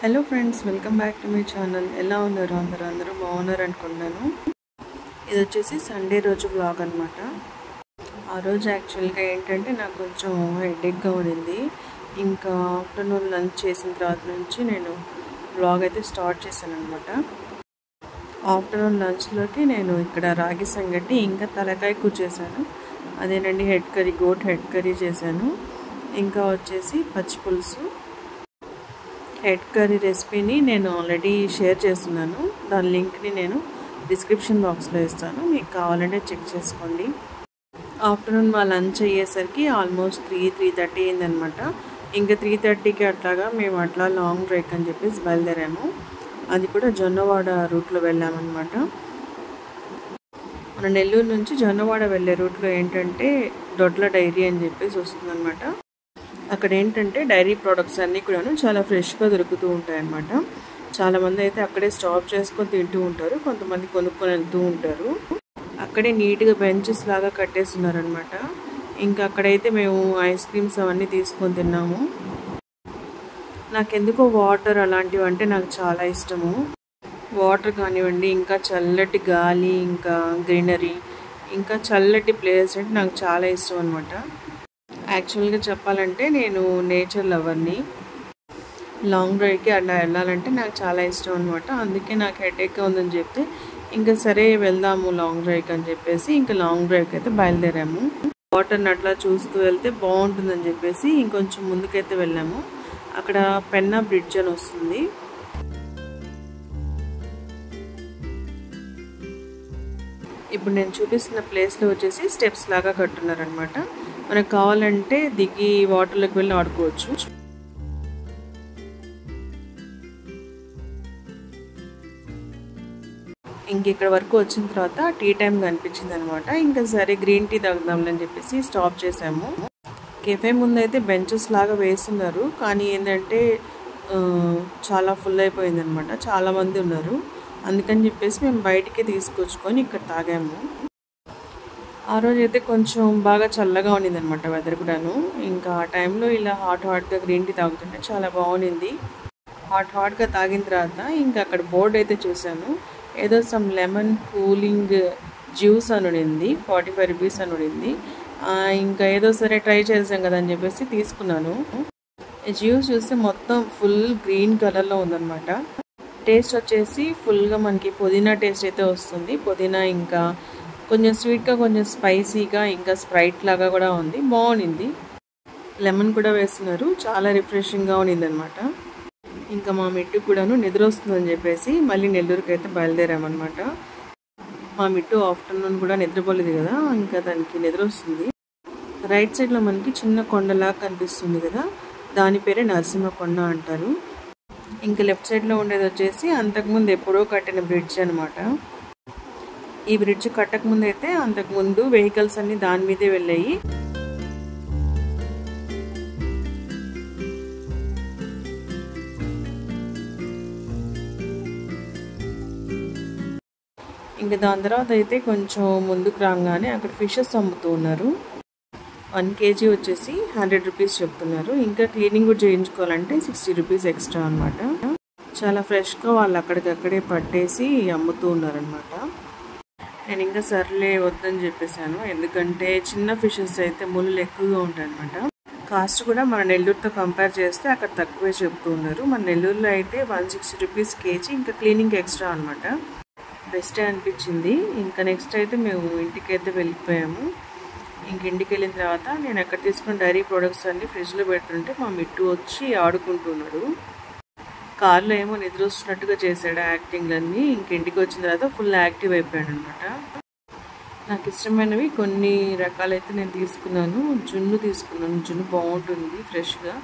Hello friends, welcome back to my channel. ఎలా ఉన్నారు అందరూ బాగున్నారు అనుకున్నాను. ఇది వచ్చేసి సండే రోజు వ్లాగ్ అనమాట. ఆ రోజు యాక్చువల్గా ఏంటంటే నాకు కొంచెం హెడేక్గా ఉండింది. ఇంకా ఆఫ్టర్నూన్ లంచ్ చేసిన తర్వాత నుంచి నేను వ్లాగ్ అయితే స్టార్ట్ చేశాను అనమాట. ఆఫ్టర్నూన్ లంచ్లోకి నేను ఇక్కడ రాగి సంగటి ఇంకా తలకాయ కూర చేశాను. అదేనండి head curry, goat head curry చేశాను. ఇంకా వచ్చేసి పచ్చి పులుసు. హెడ్ కర్రీ రెసిపీని నేను ఆల్రెడీ షేర్ చేస్తున్నాను. దాని లింక్ని నేను డిస్క్రిప్షన్ బాక్స్లో ఇస్తాను, మీకు కావాలంటే చెక్ చేసుకోండి. ఆఫ్టర్నూన్ మా లంచ్ అయ్యేసరికి ఆల్మోస్ట్ 3:30 అయిందనమాట. ఇంకా 3:30కి అట్లాగా మేము అట్లా లాంగ్ డ్రైవ్ అని చెప్పేసి బయలుదేరాము. అది కూడా జొన్నవాడ రూట్లో వెళ్ళామన్నమాట. మన నెల్లూరు నుంచి జొన్నవాడ వెళ్ళే రూట్లో ఏంటంటే దొడ్ల డైరీ అని చెప్పేసి వస్తుందన్నమాట. అక్కడ ఏంటంటే డైరీ ప్రోడక్ట్స్ అన్నీ కూడాను చాలా ఫ్రెష్గా దొరుకుతూ ఉంటాయన్నమాట. చాలామంది అయితే అక్కడే స్టాప్ చేసుకొని తింటూ ఉంటారు, కొంతమంది కొనుక్కొని వెళ్తూ ఉంటారు. అక్కడే నీట్గా బెంచెస్ లాగా కట్టేస్తున్నారనమాట. ఇంకా అక్కడైతే మేము ఐస్ క్రీమ్స్ అవన్నీ తీసుకొని తిన్నాము. నాకెందుకో వాటర్ అలాంటివి అంటే నాకు చాలా ఇష్టము. వాటర్ కానివ్వండి, ఇంకా చల్లటి గాలి, ఇంకా గ్రీనరీ, ఇంకా చల్లటి ప్లేస్ అంటే నాకు చాలా ఇష్టం అనమాట. యాక్చువల్గా చెప్పాలంటే నేను నేచర్ లవర్ని. లాంగ్ డ్రైవ్కి అలా వెళ్ళాలంటే నాకు చాలా ఇష్టం అనమాట. అందుకే నాకు హెడేక్గా ఉందని చెప్తే ఇంకా సరే వెళ్దాము లాంగ్ డ్రైవ్కి అని చెప్పేసి ఇంకా లాంగ్ డ్రైవ్కి అయితే బయలుదేరాము. వాటర్ని అట్లా చూస్తూ వెళ్తే బాగుంటుందని చెప్పేసి ఇంకొంచెం ముందుకైతే వెళ్ళాము. అక్కడ పెన్నా బ్రిడ్జ్ అని వస్తుంది. ఇప్పుడు నేను చూపిస్తున్న ప్లేస్లో వచ్చేసి స్టెప్స్ లాగా కట్టున్నారనమాట. మనకు కావాలంటే దిగి వాటర్లోకి వెళ్ళి ఆడుకోవచ్చు. ఇంక ఇక్కడ వరకు వచ్చిన తర్వాత టీ టైం కనిపించింది అనమాట. ఇంకా సరే గ్రీన్ టీ తాగుదాంలని చెప్పేసి స్టాప్ చేసాము. కెఫే ముందు అయితే బెంచెస్ లాగా వేస్తున్నారు, కానీ ఏంటంటే చాలా ఫుల్ అయిపోయింది అనమాట. చాలామంది ఉన్నారు, అందుకని చెప్పేసి మేము బయటికి తీసుకొచ్చుకొని ఇక్కడ తాగాము. ఆ రోజు అయితే కొంచెం బాగా చల్లగా ఉండింది అనమాట వెదర్ కూడాను. ఇంకా ఆ టైంలో ఇలా హాట్గా గ్రీన్ టీ తాగుతుంటే చాలా బాగుండింది. హాట్గా తాగిన తర్వాత ఇంకా అక్కడ బోర్డు అయితే చూసాను. ఏదో సమ్ లెమన్ కూలింగ్ జ్యూస్ అని ఉండింది, 45 రూపీస్ అని ఉండింది. ఇంకా ఏదో సరే ట్రై చేసాం కదా అని చెప్పేసి తీసుకున్నాను. జ్యూస్ చూస్తే మొత్తం ఫుల్ గ్రీన్ కలర్లో ఉందన్నమాట. టేస్ట్ వచ్చేసి ఫుల్గా మనకి పుదీనా టేస్ట్ అయితే వస్తుంది. పుదీనా ఇంకా కొంచెం స్వీట్గా, కొంచెం స్పైసీగా, ఇంకా స్ప్రైట్ లాగా కూడా ఉంది. బాగుండింది. లెమన్ కూడా వేస్తున్నారు, చాలా రిఫ్రెషింగ్గా ఉండింది అనమాట. ఇంకా మా మిట్టు కూడాను నిద్ర వస్తుందని చెప్పేసి మళ్ళీ నెల్లూరుకి అయితే బయలుదేరామన్నమాట. మా మిట్టు ఆఫ్టర్నూన్ కూడా నిద్రపోలేదు కదా, ఇంకా దానికి నిద్ర వస్తుంది. రైట్ సైడ్లో మనకి చిన్న కొండలాగా కనిపిస్తుంది కదా, దాని పేరే నరసింహ కొండ అంటారు. ఇంకా లెఫ్ట్ సైడ్లో ఉండేది వచ్చేసి అంతకుముందు ఎప్పుడో కట్టిన బ్రిడ్జ్ అనమాట. ఈ బ్రిడ్జ్ కట్టకముందు అయితే అంతకుముందు వెహికల్స్ అన్ని దాని మీదే వెళ్ళాయి. ఇంకా దాని తర్వాత అయితే కొంచెం ముందుకు రాగానే అక్కడ ఫిషెస్ అమ్ముతూ ఉన్నారు. 1 kg వచ్చేసి 100 రూపీస్ చెప్తున్నారు. ఇంకా క్లీనింగ్ కూడా చేయించుకోవాలంటే 60 రూపీస్ ఎక్స్ట్రా అనమాట. చాలా ఫ్రెష్గా వాళ్ళు అక్కడికక్కడే పట్టేసి అమ్ముతూ ఉన్నారనమాట. నేను ఇంకా సర్లే వద్దని చెప్పేశాను, ఎందుకంటే చిన్న ఫిషెస్ అయితే ముళ్ళు ఎక్కువగా ఉంటాయి అనమాట. కాస్ట్ కూడా మన నెల్లూరుతో కంపేర్ చేస్తే అక్కడ తక్కువే చెప్తూ ఉన్నారు. మన నెల్లూరులో అయితే 160 రూపీస్ కేజీ, ఇంకా క్లీనింగ్ ఎక్స్ట్రా అనమాట. బెస్టే అనిపించింది. ఇంకా నెక్స్ట్ అయితే మేము ఇంటికైతే వెళ్ళిపోయాము. ఇంక ఇంటికి వెళ్ళిన తర్వాత నేను ఎక్కడ తీసుకున్న డైరీ ప్రోడక్ట్స్ అన్నీ ఫ్రిడ్జ్లో పెడుతుంటే మా మిట్టు వచ్చి ఆడుకుంటున్నాడు. కార్లో ఏమో నిద్ర వస్తున్నట్టుగా చేశాడు యాక్టింగ్లన్నీ. ఇంటికి వచ్చిన తర్వాత ఫుల్ యాక్టివ్ అయిపోయాడు అనమాట. నాకు ఇష్టమైనవి కొన్ని రకాలైతే నేను తీసుకున్నాను. జున్ను తీసుకున్నాను, జున్ను బాగుంటుంది ఫ్రెష్గా.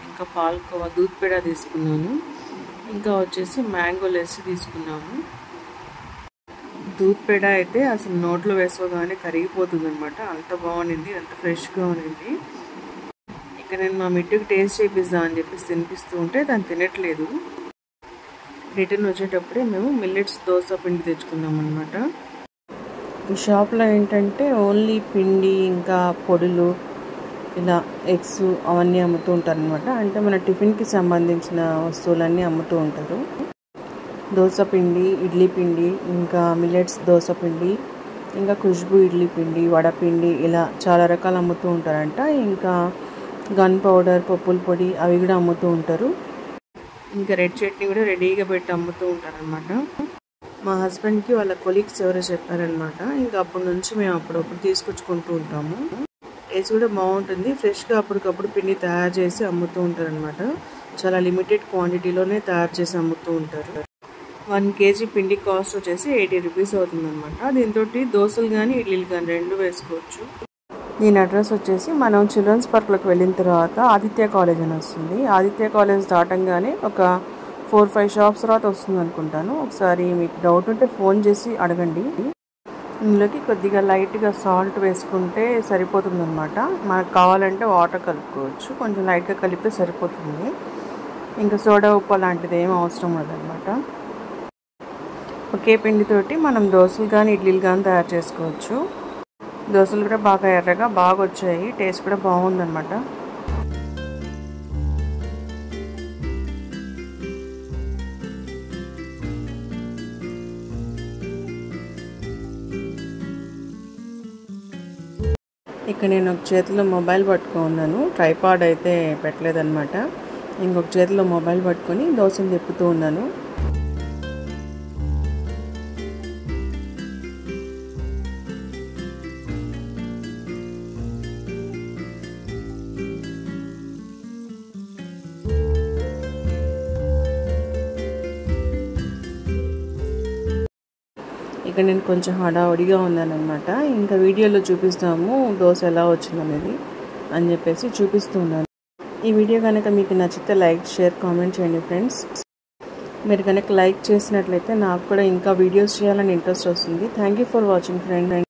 ఇంకా పాల్కోవా, దూద్ పేడ తీసుకున్నాను. ఇంకా వచ్చేసి మ్యాంగో లెస్సీ తీసుకున్నాము. దూద్ పేడ అయితే అసలు నోట్లో వేసుకోగానే కరిగిపోతుంది అనమాట, అంత బాగుండింది, అంత ఫ్రెష్గా ఉండింది. ఇక నేను మా మిట్టుకి టేస్ట్ చేపిద్దాం అని చెప్పేసి తినిపిస్తూ ఉంటే తను తినట్లేదు. రిటర్న్ వచ్చేటప్పుడే మేము మిల్లెట్స్ దోశ పిండి తెచ్చుకున్నాం అనమాట. ఈ షాప్లో ఏంటంటే ఓన్లీ పిండి ఇంకా పొడులు ఇలా ఎగ్స్ అవన్నీ అమ్ముతూ ఉంటారనమాట. అంటే మన టిఫిన్కి సంబంధించిన వస్తువులన్నీ అమ్ముతూ ఉంటారు. దోశ పిండి, ఇడ్లీ పిండి, ఇంకా మిల్లెట్స్ దోశ పిండి, ఇంకా ఖుష్బూ ఇడ్లీ పిండి, వడపిండి, ఇలా చాలా రకాలు అమ్ముతూ ఉంటారంట. ఇంకా గన్ పౌడర్, పప్పుల పొడి అవి కూడా అమ్ముతూ ఉంటారు. ఇంకా రెడ్ చట్నీ కూడా రెడీగా పెట్టి అమ్ముతూ ఉంటారనమాట. మా హస్బెండ్కి వాళ్ళ కొలీగ్స్ ఎవరో చెప్పారనమాట. ఇంకా అప్పటి నుంచి మేము అప్పుడప్పుడు తీసుకొచ్చుకుంటూ ఉంటాము. టేస్ట్ కూడా బాగుంటుంది. ఫ్రెష్గా అప్పటికప్పుడు పిండి తయారు చేసి అమ్ముతూ ఉంటారనమాట. చాలా లిమిటెడ్ క్వాంటిటీలోనే తయారు చేసి అమ్ముతూ ఉంటారు. 1 kg పిండి కాస్ట్ వచ్చేసి 80 రూపీస్ అవుతుందన్నమాట. దీంతో దోశలు కానీ ఇడ్లీలు కానీ 2 వేసుకోవచ్చు. దీని అడ్రస్ వచ్చేసి మనం చిల్డ్రన్స్ పార్క్లోకి వెళ్ళిన తర్వాత ఆదిత్య కాలేజ్ అని వస్తుంది. ఆదిత్య కాలేజ్ దాటంగానే ఒక 4-5 షాప్స్ తర్వాత వస్తుంది అనుకుంటాను. ఒకసారి మీకు డౌట్ ఉంటే ఫోన్ చేసి అడగండి. ఇందులోకి కొద్దిగా లైట్గా సాల్ట్ వేసుకుంటే సరిపోతుందన్నమాట. మనకు కావాలంటే వాటర్ కలుపుకోవచ్చు. కొంచెం లైట్గా కలిపితే సరిపోతుంది. ఇంకా సోడా ఉప్పు లాంటిది ఏం అవసరం ఉండదన్నమాట. ఒకే పిండితోటి మనం దోశలు కానీ ఇడ్లీలు కానీ తయారు చేసుకోవచ్చు. దోశలు కూడా బాగా ఎర్రగా బాగా వచ్చాయి. టేస్ట్ కూడా బాగుందన్నమాట. ఇక్కడ నేను ఒక చేతిలో మొబైల్ పట్టుకున్నాను. ట్రైపాడ్ అయితే పెట్టలేదన్నమాట. ఇంకొక చేతిలో మొబైల్ పట్టుకొని దోశలు తిప్పుతూ ఉన్నాను. ఇక్కడ నేను కొంచెం హడావుడిగా ఉన్నానన్నమాట. ఇంకా వీడియోలో చూపిస్తాము దోశ ఎలా వచ్చిందనేది అని చెప్పేసి చూపిస్తున్నాను. ఈ వీడియో కనుక మీకు నచ్చితే లైక్, షేర్, కామెంట్ చేయండి ఫ్రెండ్స్. మీరు కనుక లైక్ చేసినట్లయితే నాకు కూడా ఇంకా వీడియోస్ చేయాలని ఇంట్రెస్ట్ వస్తుంది. Thank you for watching friends.